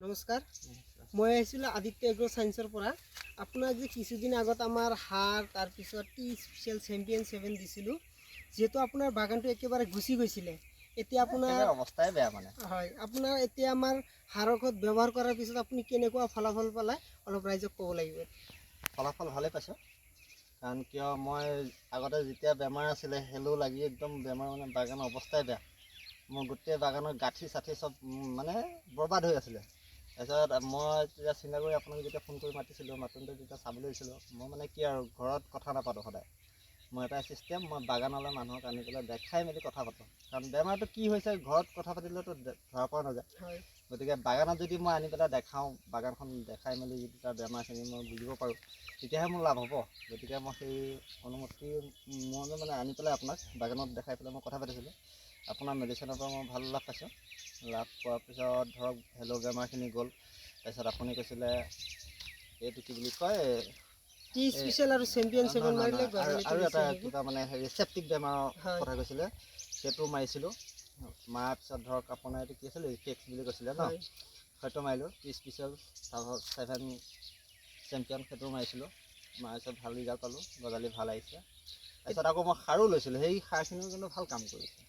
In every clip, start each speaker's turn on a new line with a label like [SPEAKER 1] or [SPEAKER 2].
[SPEAKER 1] নমস্কাৰ, মই আহিছিলোঁ আদিত্য এগ্ৰ সায়েন্সৰ পৰা। আপোনাক যে কিছুদিন আগত আমাৰ হাড় তাৰপিছত টি স্পেচিয়েল চেম্পিয়ন 7 দিছিলোঁ, যিহেতু আপোনাৰ বাগানটো একেবাৰে গুচি গৈছিলে। এতিয়া আপোনাৰ
[SPEAKER 2] অৱস্থাই বেয়া মানে
[SPEAKER 1] হয়, আপোনাৰ এতিয়া আমাৰ হাড়ৰ ঔষধ ব্যৱহাৰ কৰাৰ পিছত আপুনি কেনেকুৱা ফলাফল পালে অলপ ৰাইজক ক'ব লাগিব।
[SPEAKER 2] ফলাফল ভালেই পাইছোঁ, কাৰণ কিয় মই আগতে যেতিয়া বেমাৰ আছিলে হেলো লাগি একদম বেমাৰ মানে বাগানৰ অৱস্থাই বেয়া। মোৰ গোটেই বাগানৰ গাঁঠি চাঠি চব মানে বৰবাদ হৈ আছিলে। তাৰপিছত মই তেতিয়া চিন্তা কৰি আপোনাক যেতিয়া ফোন কৰি মাতিছিলোঁ, মাতোঁতে যেতিয়া চাবলৈ আহিছিলোঁ, মই মানে কি আৰু ঘৰত কথা নাপাতোঁ সদায়। মই এটা চিষ্টেম, মই বাগানলৈ মানুহক আনি পেলাই দেখাই মেলি কথা পাতোঁ। কাৰণ বেমাৰটো কি হৈছে ঘৰত কথা পাতিলেতো ধৰা পৰা নাযায়। গতিকে বাগানত যদি মই আনি পেলাই দেখাওঁ, বাগানখন দেখাই মেলি যদি তাৰ বেমাৰখিনি মই বুজিব পাৰোঁ, তেতিয়াহে মোৰ লাভ হ'ব। গতিকে মই সেই অনুমতি মই মানে আনি পেলাই আপোনাক বাগানত দেখাই পেলাই মই কথা পাতিছিলোঁ। আপোনাৰ মেডিচিনৰ পৰা মই ভাল লাভ পাইছোঁ। লাভ পোৱাৰ পিছত ধৰক হেলো বেমাৰখিনি গ'ল। তাৰপিছত আপুনি কৈছিলে এইটো কি বুলি কয়,
[SPEAKER 1] টি স্পেচিয়েল আৰু চেম্পিয়ন 7 মাৰিলে
[SPEAKER 2] আৰু এটা কিবা মানে হেৰি চেপ্টিক বেমাৰৰ কথা কৈছিলে, সেইটো মাৰিছিলোঁ। মাৰাৰ পিছত ধৰক আপোনাৰ এইটো কি আছিলে কেক্স বুলি কৈছিলে ন, সেইটো মাৰিলোঁ। টি স্পেচিয়েল তাৰপিছত 7 চেম্পিয়ন সেইটো মাৰিছিলোঁ। মাৰাৰ পিছত ভাল ৰিজাল্ট পালোঁ, গজালি ভাল আহিছে। তাৰপিছত আকৌ মই সাৰো লৈছিলোঁ, সেই সাৰখিনিও কিন্তু ভাল কাম কৰিছে।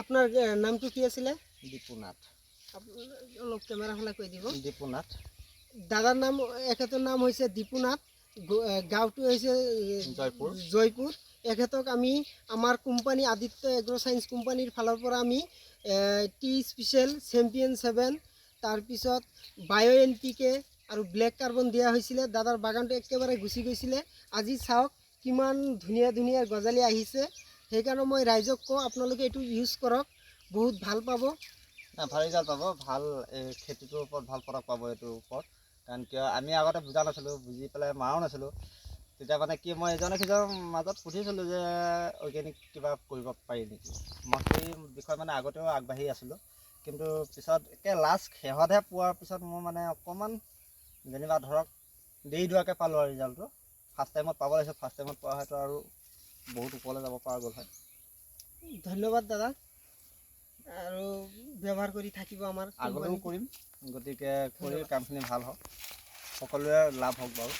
[SPEAKER 1] আপোনাৰ নামটো কি আছিলে?
[SPEAKER 2] দীপুনাথ।
[SPEAKER 1] অলপ কেমেৰা ফালে কৈ দিব।
[SPEAKER 2] দীপুনাথ।
[SPEAKER 1] দাদাৰ নাম, এখেতৰ নাম হৈছে দীপুনাথ, গাঁৱটো হৈছে জয়পুৰ। এখেতক আমি আমাৰ কোম্পানী আদিত্য এগ্ৰ সায়েন্স কোম্পানীৰ ফালৰ পৰা আমি টি স্পেচিয়েল চেম্পিয়ন 7 তাৰপিছত বায়' NPK আৰু ব্লেক কাৰ্বন দিয়া হৈছিলে। দাদাৰ বাগানটো একেবাৰে গুচি গৈছিলে। আজি চাওক কিমান ধুনীয়া ধুনীয়া গজালি আহিছে। সেইকাৰণে মই ৰাইজক কওঁ আপোনালোকে এইটো ইউজ কৰক, বহুত ভাল পাব।
[SPEAKER 2] ভাল ৰিজাল্ট পাব, ভাল খেতিটোৰ ওপৰত ভাল প্ৰডাক্ট পাব এইটোৰ ওপৰত। কাৰণ কিয় আমি আগতে বুজা নাছিলোঁ, বুজি পেলাই মৰাও নাছিলোঁ। তেতিয়া মানে কি মই ইজনে সিজনৰ মাজত সুধিছিলোঁ যে অৰ্গেনিক কিবা কৰিব পাৰি নেকি। মই সেই বিষয়ে মানে আগতেও আগবাঢ়ি আছিলোঁ, কিন্তু পিছত একে লাষ্ট শেহতহে পোৱাৰ পিছত মোৰ মানে অকণমান যেনিবা ধৰক দেৰি দোৱাকৈ পালোঁ আৰু ৰিজাল্টটো। ফাৰ্ষ্ট টাইমত পাব লাগিছিল, ফাৰ্ষ্ট টাইমত পোৱা হয়তো আৰু বহুত ওপৰলৈ যাব পৰা গ'ল হয়।
[SPEAKER 1] ধন্যবাদ দাদা, আৰু ব্যৱহাৰ কৰি থাকিব আমাৰ
[SPEAKER 2] আগলৈও কৰিম। গতিকে কৰি কামখিনি ভাল হওক, সকলোৰে লাভ হওক বাৰু।